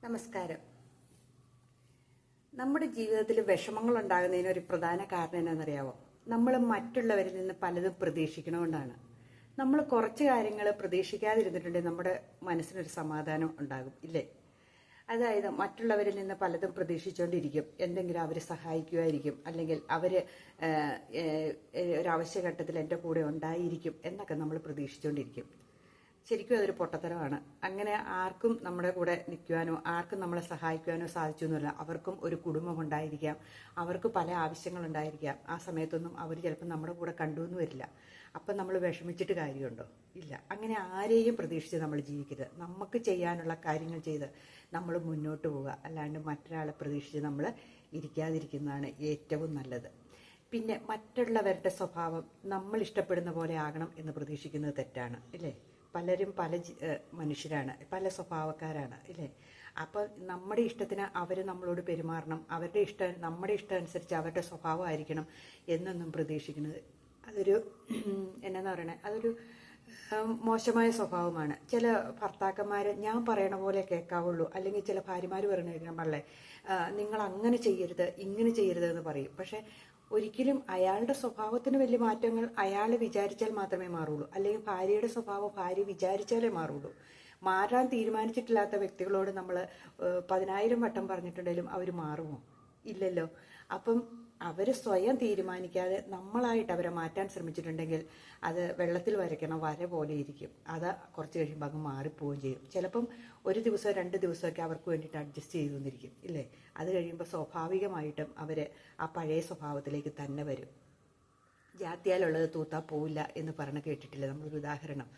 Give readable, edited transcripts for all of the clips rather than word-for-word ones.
നമസ്കാരം. നമ്മുടെ ജീവിതത്തിൽ വിഷമങ്ങൾ ഉണ്ടാകുന്നതിന് ഒരു പ്രധാന കാരണം എന്നാണെന്നറിയാവോ? നമ്മൾ മറ്റുള്ളവരിൽ നിന്ന് പലതും പ്രതീക്ഷിക്കണോണ്ടാണ്. നമ്മൾ കുറച്ച് കാര്യങ്ങൾ പ്രതീക്ഷിക്കാതിരുന്നിട്ടുണ്ടെങ്കിൽ നമ്മുടെ മനസ്സിനൊരു സമാധാനം ഉണ്ടാകും, ഇല്ലേ? അതായത് മറ്റുള്ളവരിൽ നിന്ന് പലതും പ്രതീക്ഷിച്ചുകൊണ്ടിരിക്കും. എന്തെങ്കിലും അവർ സഹായിക്കുമായിരിക്കും, അല്ലെങ്കിൽ അവർ ഒരാവശ്യഘട്ടത്തിൽ എൻ്റെ കൂടെ ഉണ്ടായിരിക്കും എന്നൊക്കെ നമ്മൾ പ്രതീക്ഷിച്ചുകൊണ്ടിരിക്കും. ശരിക്കും അതൊരു പൊട്ടത്തരമാണ്. അങ്ങനെ ആർക്കും നമ്മുടെ കൂടെ നിൽക്കുവാനോ ആർക്കും നമ്മളെ സഹായിക്കുവാനോ സാധിച്ചു എന്നല്ല. അവർക്കും ഒരു കുടുംബം ഉണ്ടായിരിക്കാം, അവർക്ക് പല ആവശ്യങ്ങളുണ്ടായിരിക്കാം. ആ സമയത്തൊന്നും അവർ ചിലപ്പോൾ നമ്മുടെ കൂടെ കണ്ടുവെന്ന് വരില്ല. അപ്പം നമ്മൾ വിഷമിച്ചിട്ട് കാര്യമുണ്ടോ? ഇല്ല. അങ്ങനെ ആരെയും പ്രതീക്ഷിച്ച് നമ്മൾ ജീവിക്കരുത്. നമുക്ക് ചെയ്യാനുള്ള കാര്യങ്ങൾ ചെയ്ത് നമ്മൾ മുന്നോട്ട് പോവുക, അല്ലാണ്ട് മറ്റൊരാളെ പ്രതീക്ഷിച്ച് നമ്മൾ ഇരിക്കാതിരിക്കുന്നതാണ് ഏറ്റവും നല്ലത്. പിന്നെ മറ്റുള്ളവരുടെ സ്വഭാവം നമ്മൾ ഇഷ്ടപ്പെടുന്ന പോലെ ആകണം എന്ന് പ്രതീക്ഷിക്കുന്നത് തെറ്റാണ്, ഇല്ലേ? പലരും പല മനുഷ്യരാണ്, പല സ്വഭാവക്കാരാണ്, ഇല്ലേ? അപ്പം നമ്മുടെ ഇഷ്ടത്തിന് അവർ നമ്മളോട് പെരുമാറണം, അവരുടെ ഇഷ്ടം നമ്മുടെ ഇഷ്ടം അനുസരിച്ച് അവരുടെ സ്വഭാവമായിരിക്കണം എന്നൊന്നും പ്രതീക്ഷിക്കുന്നത് അതൊരു എന്നാ പറയണേ, അതൊരു മോശമായ സ്വഭാവമാണ്. ചില ഭർത്താക്കന്മാർ ഞാൻ പറയണ പോലെ കേൾക്കാവുള്ളൂ, അല്ലെങ്കിൽ ചില ഭാര്യമാർ പറയണ പള്ളേ നിങ്ങൾ അങ്ങനെ ചെയ്യരുത് ഇങ്ങനെ ചെയ്യരുത് എന്ന് പറയും. പക്ഷെ ഒരിക്കലും അയാളുടെ സ്വഭാവത്തിന് വലിയ മാറ്റങ്ങൾ അയാൾ വിചാരിച്ചാൽ മാത്രമേ മാറുള്ളൂ, അല്ലെങ്കിൽ ഭാര്യയുടെ സ്വഭാവം ഭാര്യ വിചാരിച്ചാലേ മാറുള്ളൂ. മാറാൻ തീരുമാനിച്ചിട്ടില്ലാത്ത വ്യക്തികളോട് നമ്മൾ 10,000 വട്ടം പറഞ്ഞിട്ടുണ്ടെങ്കിലും അവർ മാറുമോ? ഇല്ലല്ലോ. അപ്പം അവർ സ്വയം തീരുമാനിക്കാതെ നമ്മളായിട്ട് അവരെ മാറ്റാൻ ശ്രമിച്ചിട്ടുണ്ടെങ്കിൽ അത് വെള്ളത്തിൽ വരയ്ക്കണ വര പോലെ ഇരിക്കും. അത് കുറച്ച് കഴിയുമ്പോൾ അങ്ങ് മാറിപ്പോവുകയും ചെയ്യും. ചിലപ്പം 1 ദിവസം 2 ദിവസമൊക്കെ അവർക്ക് വേണ്ടിയിട്ട് അഡ്ജസ്റ്റ് ചെയ്തു വന്നിരിക്കും, ഇല്ലേ? അത് കഴിയുമ്പോൾ സ്വാഭാവികമായിട്ടും അവർ ആ പഴയ സ്വഭാവത്തിലേക്ക് തന്നെ വരും. ജാത്തിയാലുള്ളത് തൂത്താ പോവില്ല എന്ന് പറഞ്ഞ് കേട്ടിട്ടില്ല നമ്മളൊരു ഉദാഹരണം.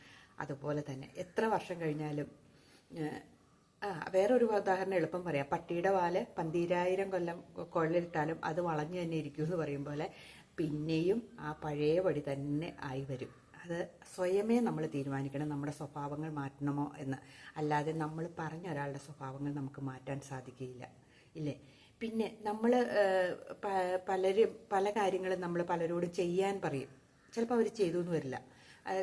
അതുപോലെ തന്നെ എത്ര വർഷം കഴിഞ്ഞാലും വേറൊരു ഉദാഹരണം എളുപ്പം പറയാം. പട്ടിയുടെ വാല് 12,000 കൊല്ലം കൊള്ളിട്ടാലും അത് വളഞ്ഞു തന്നെ ഇരിക്കും എന്ന് പറയും പോലെ പിന്നെയും ആ പഴയ പടി തന്നെ ആയി വരും. അത് സ്വയമേ നമ്മൾ തീരുമാനിക്കണം നമ്മുടെ സ്വഭാവങ്ങൾ മാറ്റണമോ എന്ന്. അല്ലാതെ നമ്മൾ പറഞ്ഞ ഒരാളുടെ സ്വഭാവങ്ങൾ നമുക്ക് മാറ്റാൻ സാധിക്കുകയില്ല, ഇല്ലേ? പിന്നെ നമ്മൾ പല കാര്യങ്ങളും നമ്മൾ പലരോടും ചെയ്യാൻ പറയും. ചിലപ്പോൾ അവർ ചെയ്തു എന്ന് വരില്ല.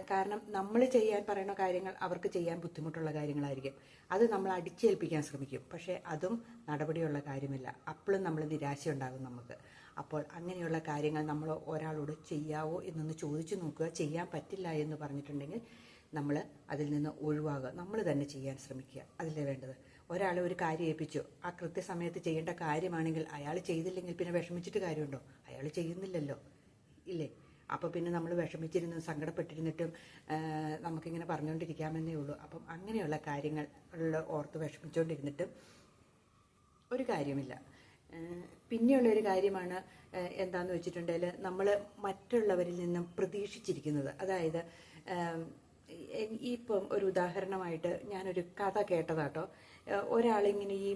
കാരണം നമ്മൾ ചെയ്യാൻ പറയുന്ന കാര്യങ്ങൾ അവർക്ക് ചെയ്യാൻ ബുദ്ധിമുട്ടുള്ള കാര്യങ്ങളായിരിക്കും. അത് നമ്മൾ അടിച്ചേൽപ്പിക്കാൻ ശ്രമിക്കും. പക്ഷേ അതും നടപടിയുള്ള കാര്യമില്ല. അപ്പോഴും നമ്മൾ നിരാശയുണ്ടാകും നമുക്ക്. അപ്പോൾ അങ്ങനെയുള്ള കാര്യങ്ങൾ നമ്മൾ ഒരാളോട് ചെയ്യാവോ എന്നൊന്ന് ചോദിച്ചു നോക്കുക. ചെയ്യാൻ പറ്റില്ല എന്ന് പറഞ്ഞിട്ടുണ്ടെങ്കിൽ നമ്മൾ അതിൽ നിന്ന് ഒഴിവാകുക, നമ്മൾ തന്നെ ചെയ്യാൻ ശ്രമിക്കുക. അതിലേ വേണ്ടത്. ഒരാൾ ഒരു കാര്യം ഏൽപ്പിച്ചു, ആ കൃത്യസമയത്ത് ചെയ്യേണ്ട കാര്യമാണെങ്കിൽ അയാൾ ചെയ്തില്ലെങ്കിൽ പിന്നെ വിഷമിച്ചിട്ട് കാര്യമുണ്ടോ? അയാൾ ചെയ്യുന്നില്ലല്ലോ, ഇല്ലേ? അപ്പോൾ പിന്നെ നമ്മൾ വിഷമിച്ചിരുന്ന് സങ്കടപ്പെട്ടിരുന്നിട്ടും നമുക്കിങ്ങനെ പറഞ്ഞുകൊണ്ടിരിക്കാമെന്നേ ഉള്ളൂ. അപ്പം അങ്ങനെയുള്ള കാര്യങ്ങൾ ഓർത്ത് വിഷമിച്ചുകൊണ്ടിരുന്നിട്ടും ഒരു കാര്യമില്ല. പിന്നെയുള്ളൊരു കാര്യമാണ് എന്താണെന്ന് വെച്ചിട്ടുണ്ടെങ്കിൽ നമ്മൾ മറ്റുള്ളവരിൽ നിന്നും പ്രതീക്ഷിച്ചിരിക്കുന്നത്. അതായത് ഇപ്പം ഒരു ഉദാഹരണമായിട്ട് ഞാനൊരു കഥ കേട്ടതാട്ടോ. ഒരാളിങ്ങനെ ഈ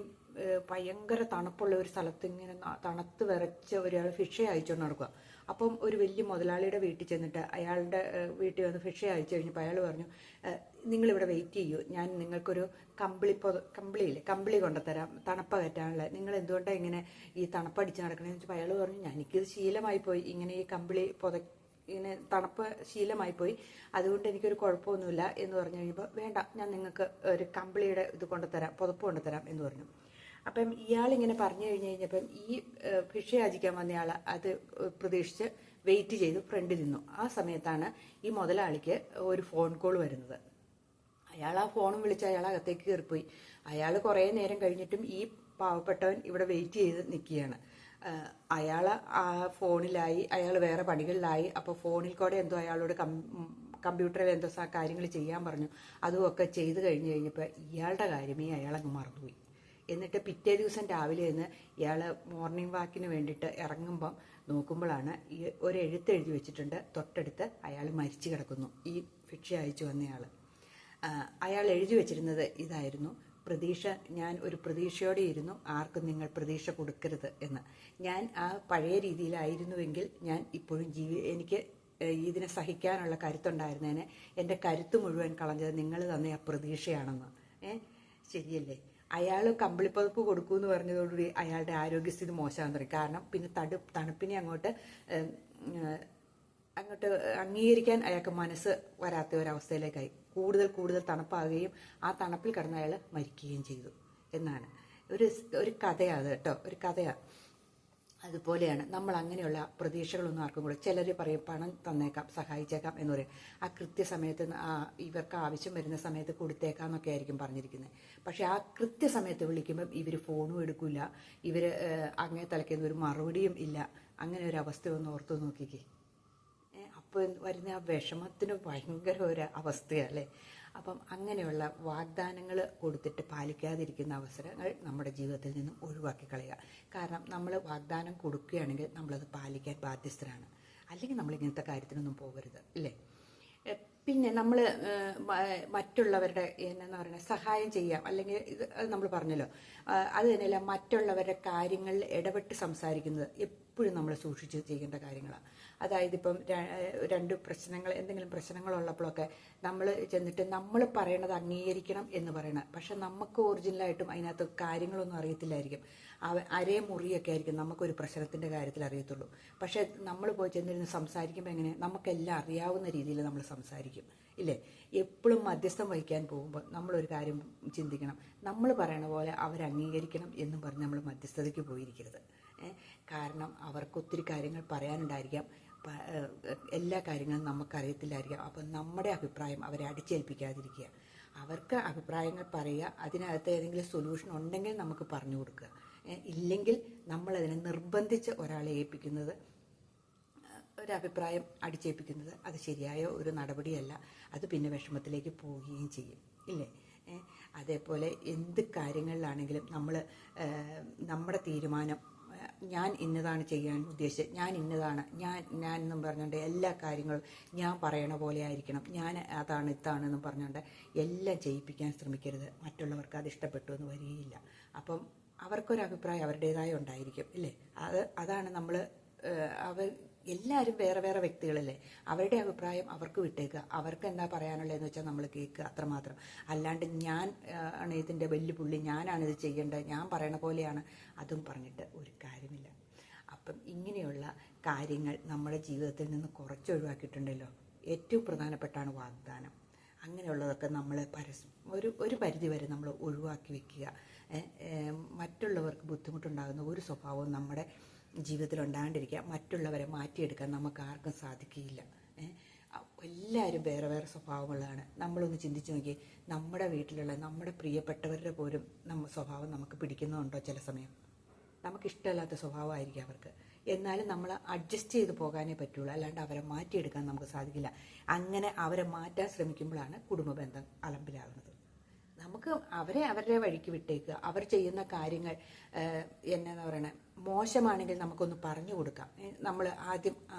ഭയങ്കര തണുപ്പുള്ള ഒരു സ്ഥലത്ത് ഇങ്ങനെ തണുത്ത് വിറച്ച് ഒരാൾ ഫിഷ അയച്ചുകൊണ്ട് നടക്കുക. അപ്പം ഒരു വലിയ മുതലാളിയുടെ വീട്ടിൽ ചെന്നിട്ട് അയാളുടെ വീട്ടിൽ വന്ന് ഫിഷ അയച്ചു കഴിഞ്ഞപ്പോൾ അയാൾ പറഞ്ഞു, നിങ്ങളിവിടെ വെയിറ്റ് ചെയ്യൂ, ഞാൻ നിങ്ങൾക്കൊരു കമ്പിളി കൊണ്ടുതരാം തണുപ്പ് കയറ്റാനുള്ള. നിങ്ങൾ എന്തുകൊണ്ടാണ് ഇങ്ങനെ ഈ തണുപ്പടിച്ച് നടക്കണമെന്ന് വെച്ചപ്പോൾ അയാൾ പറഞ്ഞു, എനിക്കിത് ശീലമായി പോയി, ഇങ്ങനെ ഈ ഇങ്ങനെ തണുപ്പ് ശീലമായിപ്പോയി, അതുകൊണ്ട് എനിക്കൊരു കുഴപ്പമൊന്നുമില്ല എന്ന് പറഞ്ഞു കഴിഞ്ഞപ്പോൾ വേണ്ട, ഞാൻ നിങ്ങൾക്ക് ഒരു കമ്പിളിയുടെ ഇത് കൊണ്ടുതരാം, പുതപ്പ് കൊണ്ടുതരാം എന്ന് പറഞ്ഞു. അപ്പം ഇയാളിങ്ങനെ പറഞ്ഞു കഴിഞ്ഞപ്പം ഈ ഭിക്ഷ യാചിക്കാൻ വന്നയാൾ അത് പ്രതീക്ഷിച്ച് വെയിറ്റ് ചെയ്ത് ഫ്രണ്ടിൽ നിന്നു. ആ സമയത്താണ് ഈ മുതലാളിക്ക് ഒരു ഫോൺ കോൾ വരുന്നത്. അയാൾ ആ ഫോണും വിളിച്ച് അയാൾ അകത്തേക്ക് കയറിപ്പോയി. അയാൾ കുറേ നേരം കഴിഞ്ഞിട്ടും ഈ പാവപ്പെട്ടവൻ ഇവിടെ വെയിറ്റ് ചെയ്ത് നിൽക്കുകയാണ്. അയാൾ ആ ഫോണിലായി, അയാൾ വേറെ പണികളിലായി. അപ്പോൾ ഫോണിൽ കൂടെ എന്തോ അയാളോട് കമ്പ്യൂട്ടറിൽ എന്തോ കാര്യങ്ങൾ ചെയ്യാൻ പറഞ്ഞു. അതുമൊക്കെ ചെയ്ത് കഴിഞ്ഞപ്പോൾ ഇയാളുടെ കാര്യമേ അയാളങ്ങ് മറന്നുപോയി. എന്നിട്ട് പിറ്റേ ദിവസം രാവിലെ നിന്ന് ഇയാൾ മോർണിംഗ് വാക്കിന് വേണ്ടിയിട്ട് ഇറങ്ങുമ്പം നോക്കുമ്പോഴാണ് ഈ ഒരു എഴുത്ത് എഴുതി വെച്ചിട്ടുണ്ട്. തൊട്ടടുത്ത് അയാൾ മരിച്ചു കിടക്കുന്നു, ഈ ഭിക്ഷ അയച്ചു വന്നയാൾ. അയാൾ എഴുതി വെച്ചിരുന്നത് ഇതായിരുന്നു: ഞാൻ ഒരു പ്രതീക്ഷയോടെ ഇരുന്നു, ആർക്കും നിങ്ങൾ പ്രതീക്ഷ കൊടുക്കരുത് എന്ന്. ഞാൻ ആ പഴയ രീതിയിലായിരുന്നുവെങ്കിൽ ഞാൻ ഇപ്പോഴും എനിക്ക് ഇതിനെ സഹിക്കാനുള്ള കരുത്തുണ്ടായിരുന്നതിന് എൻ്റെ കരുത്ത് മുഴുവൻ കളഞ്ഞത് നിങ്ങൾ തന്ന ആ പ്രതീക്ഷയാണെന്ന്. ശരിയല്ലേ? അയാൾ കമ്പിളിപ്പുതപ്പ് കൊടുക്കൂ എന്ന് പറഞ്ഞതോടുകൂടി അയാളുടെ ആരോഗ്യസ്ഥിതി മോശമാകാൻ തുടങ്ങി. കാരണം പിന്നെ തണുപ്പിനെ അങ്ങോട്ട് അംഗീകരിക്കാൻ അയാൾക്ക് മനസ്സ് വരാത്ത ഒരവസ്ഥയിലേക്കായി. കൂടുതൽ തണുപ്പാകുകയും ആ തണുപ്പിൽ കിടന്ന അയാൾ മരിക്കുകയും ചെയ്തു. എന്നാണ്. ഒരു ഒരു കഥയാണ് കേട്ടോ, ഒരു കഥയാണ്. അതുപോലെയാണ് നമ്മൾ അങ്ങനെയുള്ള പ്രതീക്ഷകളൊന്നും ആർക്കും കൂടെ. ചിലർ പറയും പണം തന്നേക്കാം, സഹായിച്ചേക്കാം എന്ന് പറയും. ആ കൃത്യസമയത്ത് ഇവർക്ക് ആവശ്യം വരുന്ന സമയത്ത് കൊടുത്തേക്കാം എന്നൊക്കെ ആയിരിക്കും പറഞ്ഞിരിക്കുന്നത്. പക്ഷെ ആ കൃത്യസമയത്ത് വിളിക്കുമ്പം ഇവർ ഫോണും എടുക്കില്ല, ഇവർ അങ്ങേ തലയ്ക്കുന്ന ഒരു മറുപടിയും ഇല്ല. അങ്ങനെ ഒരു അവസ്ഥ ഒന്ന് ഓർത്തു നോക്കിക്കേ. അപ്പോൾ വരുന്ന ആ വിഷമത്തിന് ഭയങ്കര ഒരു അവസ്ഥയല്ലേ. അപ്പം അങ്ങനെയുള്ള വാഗ്ദാനങ്ങൾ കൊടുത്തിട്ട് പാലിക്കാതിരിക്കുന്ന അവസരങ്ങൾ നമ്മുടെ ജീവിതത്തിൽ നിന്നും ഒഴിവാക്കി കളയുക. കാരണം നമ്മൾ വാഗ്ദാനം കൊടുക്കുകയാണെങ്കിൽ നമ്മളത് പാലിക്കാൻ ബാധ്യസ്ഥരാണ്. അല്ലെങ്കിൽ നമ്മളിങ്ങനത്തെ കാര്യത്തിനൊന്നും പോകരുത്, ഇല്ലേ? പിന്നെ നമ്മൾ മറ്റുള്ളവരുടെ എന്നാ പറയുന്നത് സഹായം ചെയ്യാം, അല്ലെങ്കിൽ ഇത് നമ്മൾ പറഞ്ഞല്ലോ. അത് തന്നെയല്ല, മറ്റുള്ളവരുടെ കാര്യങ്ങളിൽ ഇടപെട്ട് സംസാരിക്കുന്നത് എപ്പോഴും നമ്മൾ സൂക്ഷിച്ച് ചെയ്യേണ്ട കാര്യങ്ങളാണ്. അതായത് ഇപ്പം എന്തെങ്കിലും പ്രശ്നങ്ങളുള്ളപ്പോഴൊക്കെ നമ്മൾ ചെന്നിട്ട് നമ്മൾ പറയണത് അംഗീകരിക്കണം എന്ന് പറയണം. പക്ഷെ നമുക്ക് ഒറിജിനലായിട്ടും അതിനകത്ത് കാര്യങ്ങളൊന്നും അറിയത്തില്ലായിരിക്കും. അരേ മുറിയൊക്കെ ആയിരിക്കും നമുക്കൊരു പ്രശ്നത്തിൻ്റെ കാര്യത്തിൽ അറിയത്തുള്ളൂ. പക്ഷെ നമ്മൾ പോയി ചെന്നിരുന്ന് സംസാരിക്കുമ്പോൾ എങ്ങനെ നമുക്കെല്ലാം അറിയാവുന്ന രീതിയിൽ നമ്മൾ സംസാരിക്കും, ഇല്ലേ? എപ്പോഴും മധ്യസ്ഥം വഹിക്കാൻ പോകുമ്പോൾ നമ്മളൊരു കാര്യം ചിന്തിക്കണം, നമ്മൾ പറയണ പോലെ അവരംഗീകരിക്കണം എന്നും പറഞ്ഞ് നമ്മൾ മധ്യസ്ഥതയ്ക്ക് പോയിരിക്കരുത്. കാരണം അവർക്ക് ഒത്തിരി കാര്യങ്ങൾ പറയാനുണ്ടായിരിക്കാം, എല്ലാ കാര്യങ്ങളും നമുക്കറിയത്തില്ലായിരിക്കാം. അപ്പം നമ്മുടെ അഭിപ്രായം അവരെ അടിച്ചേൽപ്പിക്കാതിരിക്കുക. അവർക്ക് അഭിപ്രായങ്ങൾ പറയുക, അതിനകത്ത് ഏതെങ്കിലും സൊല്യൂഷൻ ഉണ്ടെങ്കിൽ നമുക്ക് പറഞ്ഞു കൊടുക്കുക. ഇല്ലെങ്കിൽ നമ്മളതിനെ നിർബന്ധിച്ച് ഒരാളെ ഏൽപ്പിക്കുന്നത്, ഒരഭിപ്രായം അടിച്ചേൽപ്പിക്കുന്നത് അത് ശരിയായ ഒരു നടപടിയല്ല. അത് പിന്നെ വിഷമത്തിലേക്ക് പോവുകയും ചെയ്യും, ഇല്ലേ? അതേപോലെ എന്ത് കാര്യങ്ങളിലാണെങ്കിലും നമ്മൾ നമ്മുടെ തീരുമാനം, ഞാൻ ഇന്നതാണ് ചെയ്യാൻ ഉദ്ദേശിച്ചത്, ഞാൻ എന്നും പറഞ്ഞുകൊണ്ട് എല്ലാ കാര്യങ്ങളും ഞാൻ പറയണ പോലെ ആയിരിക്കണം, ഞാൻ ഇതാണെന്നും പറഞ്ഞുകൊണ്ട് എല്ലാം ചെയ്യിപ്പിക്കാൻ ശ്രമിക്കരുത്. മറ്റുള്ളവർക്ക് അത് ഇഷ്ടപ്പെട്ടു എന്ന് വരികയില്ല. അപ്പം അവർക്കൊരഭിപ്രായം അവരുടേതായ ഉണ്ടായിരിക്കും, ഇല്ലേ? അതാണ് നമ്മൾ എല്ലാവരും വേറെ വേറെ വ്യക്തികളല്ലേ. അവരുടെ അഭിപ്രായം അവർക്ക് വിട്ടേക്കുക. അവർക്ക് എന്താ പറയാനുള്ളതെന്ന് വെച്ചാൽ നമ്മൾ കേൾക്കുക, അത്രമാത്രം. അല്ലാണ്ട് ഞാൻ ആണ് ഇതിൻ്റെ വലിയ പുള്ളി, ഞാനാണിത് ചെയ്യേണ്ടത്, ഞാൻ പറയണ പോലെയാണ്, അതും പറഞ്ഞിട്ട് ഒരു കാര്യമില്ല. അപ്പം ഇങ്ങനെയുള്ള കാര്യങ്ങൾ നമ്മുടെ ജീവിതത്തിൽ നിന്ന് കുറച്ചൊഴിവാക്കിയിട്ടുണ്ടല്ലോ. ഏറ്റവും പ്രധാനപ്പെട്ടാണ് വാഗ്ദാനം. അങ്ങനെയുള്ളതൊക്കെ നമ്മൾ ഒരു പരിധി വരെ നമ്മൾ ഒഴിവാക്കി വെക്കുക. മറ്റുള്ളവർക്ക് ബുദ്ധിമുട്ടുണ്ടാകുന്ന ഒരു സ്വഭാവവും നമ്മുടെ ജീവിതത്തിൽ ഉണ്ടാകാണ്ടിരിക്കുക. മറ്റുള്ളവരെ മാറ്റിയെടുക്കാൻ നമുക്ക് ആർക്കും സാധിക്കുകയില്ല. എല്ലാവരും വേറെ വേറെ സ്വഭാവങ്ങളാണ്. നമ്മളൊന്ന് ചിന്തിച്ച് നോക്കി, നമ്മുടെ വീട്ടിലുള്ള നമ്മുടെ പ്രിയപ്പെട്ടവരുടെ പോലും സ്വഭാവം നമുക്ക് പിടിക്കുന്നുണ്ടോ? ചില സമയം നമുക്കിഷ്ടമല്ലാത്ത സ്വഭാവമായിരിക്കും അവർക്ക്. എന്നാലും നമ്മൾ അഡ്ജസ്റ്റ് ചെയ്ത് പോകാനേ പറ്റുള്ളൂ, അല്ലാണ്ട് അവരെ മാറ്റിയെടുക്കാൻ നമുക്ക് സാധിക്കില്ല. അങ്ങനെ അവരെ മാറ്റാൻ ശ്രമിക്കുമ്പോഴാണ് കുടുംബ ബന്ധം അലമ്പിലാകുന്നത്. നമുക്ക് അവരെ അവരുടെ വഴിക്ക് വിട്ടേക്കുക. അവർ ചെയ്യുന്ന കാര്യങ്ങൾ എന്നാ പറയണേ, മോശമാണെങ്കിൽ നമുക്കൊന്ന് പറഞ്ഞു കൊടുക്കാം. നമ്മൾ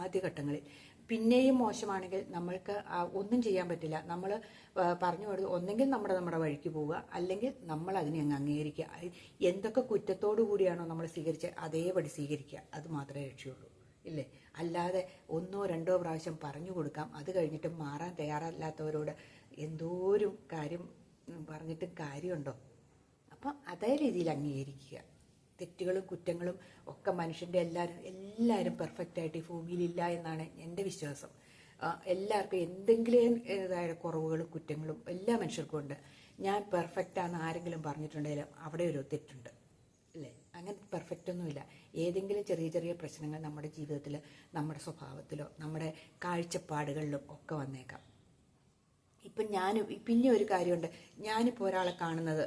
ആദ്യഘട്ടങ്ങളിൽ. പിന്നെയും മോശമാണെങ്കിൽ നമ്മൾക്ക് ഒന്നും ചെയ്യാൻ പറ്റില്ല. നമ്മൾ പറഞ്ഞു കൊടുത്ത് ഒന്നെങ്കിൽ നമ്മുടെ വഴിക്ക് പോവുക, അല്ലെങ്കിൽ നമ്മൾ അതിനെ അങ്ങ് അംഗീകരിക്കുക. എന്തൊക്കെ കുറ്റത്തോടു കൂടിയാണോ നമ്മൾ സ്വീകരിച്ചത് അതേപടി സ്വീകരിക്കുക. അത് മാത്രമേ രക്ഷയുള്ളൂ, ഇല്ലേ? അല്ലാതെ 1 or 2 പ്രാവശ്യം പറഞ്ഞു കൊടുക്കാം, അത് കഴിഞ്ഞിട്ട് മാറാൻ തയ്യാറല്ലാത്തവരോട് എന്തോരം കാര്യം പറഞ്ഞിട്ട് കാര്യമുണ്ടോ? അപ്പം അതേ രീതിയിൽ അംഗീകരിക്കുക. തെറ്റുകളും കുറ്റങ്ങളും ഒക്കെ മനുഷ്യൻ്റെ എല്ലാവരും പെർഫെക്റ്റായിട്ട് ഈ ഭൂമിയിലില്ല എന്നാണ് എൻ്റെ വിശ്വാസം. എല്ലാവർക്കും എന്തെങ്കിലും ഇതായ കുറവുകളും കുറ്റങ്ങളും എല്ലാ മനുഷ്യർക്കും ഉണ്ട്. ഞാൻ പെർഫെക്റ്റാണെന്ന് ആരെങ്കിലും പറഞ്ഞിട്ടുണ്ടെങ്കിലും അവിടെ ഒരു തെറ്റുണ്ട്, അല്ലേ? അങ്ങനെ പെർഫെക്റ്റ് ഒന്നുമില്ല. ഏതെങ്കിലും ചെറിയ ചെറിയ പ്രശ്നങ്ങൾ നമ്മുടെ ജീവിതത്തിൽ, നമ്മുടെ സ്വഭാവത്തിലോ നമ്മുടെ കാഴ്ചപ്പാടുകളിലും ഒക്കെ വന്നേക്കാം. ഇപ്പം പിന്നെ ഒരു കാര്യമുണ്ട്. ഞാനിപ്പോൾ ഒരാളെ കാണുന്നത്,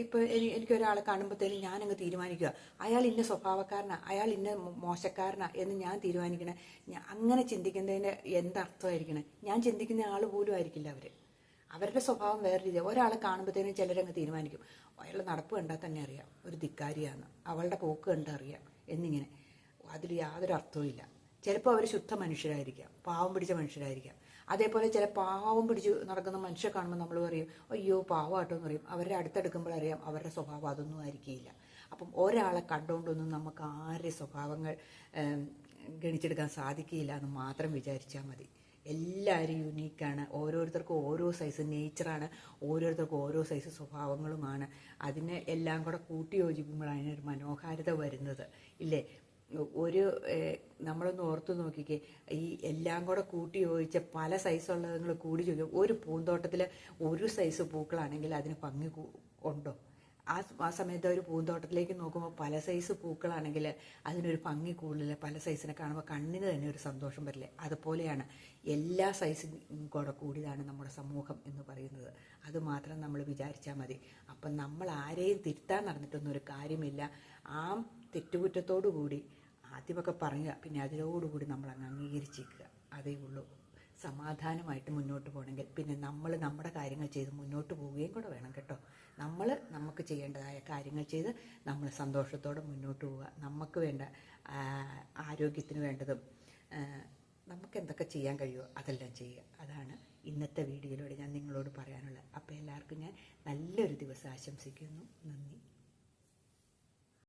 ഇപ്പോൾ എനിക്കൊരാളെ കാണുമ്പോഴത്തേനും ഞാനങ്ങ് തീരുമാനിക്കുക അയാൾ ഇന്ന സ്വഭാവക്കാരനാ, അയാൾ ഇന്ന മോശക്കാരനാ എന്ന് ഞാൻ തീരുമാനിക്കണേ. അങ്ങനെ ചിന്തിക്കുന്നതിന് എന്തർത്ഥമായിരിക്കണേ? ഞാൻ ചിന്തിക്കുന്ന ആൾ പോലും ആയിരിക്കില്ല അവരുടെ സ്വഭാവം വേറെ രീതിയാണ്. ഒരാളെ കാണുമ്പോഴത്തേനും ചിലരങ്ങ് തീരുമാനിക്കും അയാളുടെ നടപ്പ് കണ്ടാൽ തന്നെ അറിയാം ഒരു ധിക്കാരിയാണ്, അവളുടെ പോക്ക് കണ്ടാൽ അറിയാം എന്നിങ്ങനെ. അതിൽ യാതൊരു അർത്ഥവും ഇല്ല. ചിലപ്പോൾ അവർ ശുദ്ധ മനുഷ്യരായിരിക്കാം, പാവം പിടിച്ച മനുഷ്യരായിരിക്കാം. അതേപോലെ ചില പാവം പിടിച്ച് നടക്കുന്ന മനുഷ്യരെ കാണുമ്പോൾ നമ്മൾ പറയും അയ്യോ പാവമാട്ടോ എന്ന് പറയും. അവരുടെ അടുത്തെടുക്കുമ്പോഴറിയാം അവരുടെ സ്വഭാവം അതൊന്നും ആയിരിക്കില്ല. അപ്പം ഒരാളെ കണ്ടുകൊണ്ടൊന്നും നമുക്ക് ആരുടെ സ്വഭാവങ്ങൾ ഗണിച്ചെടുക്കാൻ സാധിക്കില്ല എന്ന് മാത്രം വിചാരിച്ചാൽ മതി. എല്ലാവരും യുണീക്കാണ്. ഓരോരുത്തർക്കും ഓരോ സൈസ് നേച്ചറാണ്, ഓരോരുത്തർക്കും ഓരോ സൈസ് സ്വഭാവങ്ങളുമാണ്. അതിനെ എല്ലാം കൂടെ കൂട്ടി യോജിക്കുമ്പോഴാണ് അതിനൊരു മനോഹാരിത വരുന്നത്, ഇല്ലേ? നമ്മളൊന്ന് ഓർത്തു നോക്കിക്കേ, ഈ എല്ലാം കൂടെ കൂട്ടി യോജിച്ച പല സൈസുള്ളത് നിങ്ങൾ കൂടി ചോദിക്കും. ഒരു പൂന്തോട്ടത്തിൽ ഒരു സൈസ് പൂക്കളാണെങ്കിൽ അതിന് ഭംഗി ഉണ്ടോ? ആ സമയത്ത് ഒരു പൂന്തോട്ടത്തിലേക്ക് നോക്കുമ്പോൾ പല സൈസ് പൂക്കളാണെങ്കിൽ അതിനൊരു ഭംഗി കൂടുതൽ, പല സൈസിനെ കാണുമ്പോൾ കണ്ണിന് തന്നെ ഒരു സന്തോഷം വരില്ലേ? അതുപോലെയാണ് എല്ലാ സൈസും കൂടെ കൂടിയതാണ് നമ്മുടെ സമൂഹം എന്ന് പറയുന്നത്. അത് മാത്രം നമ്മൾ വിചാരിച്ചാൽ മതി. അപ്പം നമ്മൾ ആരെയും തിരുത്താൻ നടന്നിട്ടൊന്നും ഒരു കാര്യമില്ല. ആ തെറ്റുകുറ്റത്തോടു കൂടി ആദ്യമൊക്കെ പറയുക, പിന്നെ അതിനോടുകൂടി നമ്മൾ അങ്ങ് അംഗീകരിച്ചേക്കുക. അതേ ഉള്ളൂ. സമാധാനമായിട്ട് മുന്നോട്ട് പോകണമെങ്കിൽ പിന്നെ നമ്മൾ നമ്മുടെ കാര്യങ്ങൾ ചെയ്ത് മുന്നോട്ട് പോവുകയും കൂടെ വേണം കേട്ടോ. നമ്മൾ നമുക്ക് ചെയ്യേണ്ടതായ കാര്യങ്ങൾ ചെയ്ത് നമ്മൾ സന്തോഷത്തോടെ മുന്നോട്ട് പോവുക. നമുക്ക് വേണ്ട ആരോഗ്യത്തിന് വേണ്ടതും നമുക്ക് എന്തൊക്കെ ചെയ്യാൻ കഴിയുമോ അതെല്ലാം ചെയ്യുക. അതാണ് ഇന്നത്തെ വീഡിയോയിലൂടെ ഞാൻ നിങ്ങളോട് പറയാനുള്ളത്. അപ്പോൾ എല്ലാവർക്കും ഞാൻ നല്ലൊരു ദിവസം ആശംസിക്കുന്നു. നന്ദി.